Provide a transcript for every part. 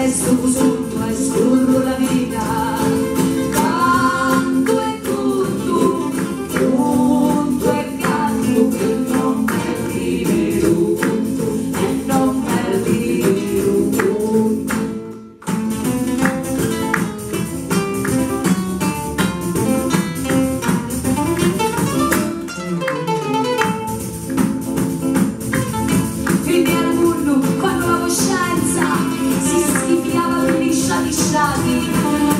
resto sotto e scorro la vita. Canto e conto, conto e canto, che non perdi un conto, e non perdi un conto. Fine al mondo quando la coscienza si schifiava per lisciati,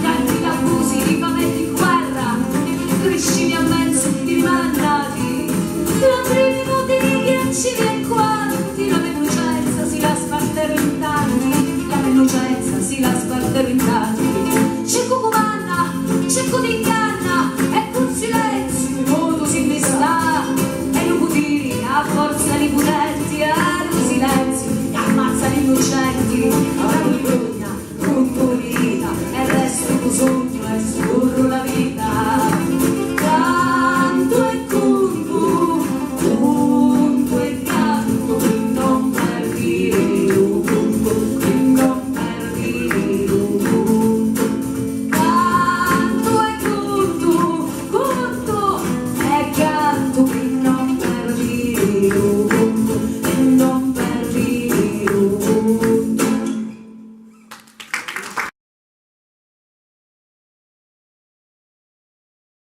tanti abusi di fame e di guerra, crescivi a mezzo di rimandati, labbrini nudi di ancini e quanti, la innocenza si la spartero in tanti, la innocenza si la spartero in tanti. C'è cucumanna, c'è cotincanna, e con silenzio il mondo si investa, e non putiri a forza di putenti, silenzio che ammazza gli innocenti. Avrò vergogna, conto di vita e resto sogno e scorro la vita. Canto e conto, conto e canto, che non perdi un conto, che non perdi un conto. Canto e conto, conto e canto,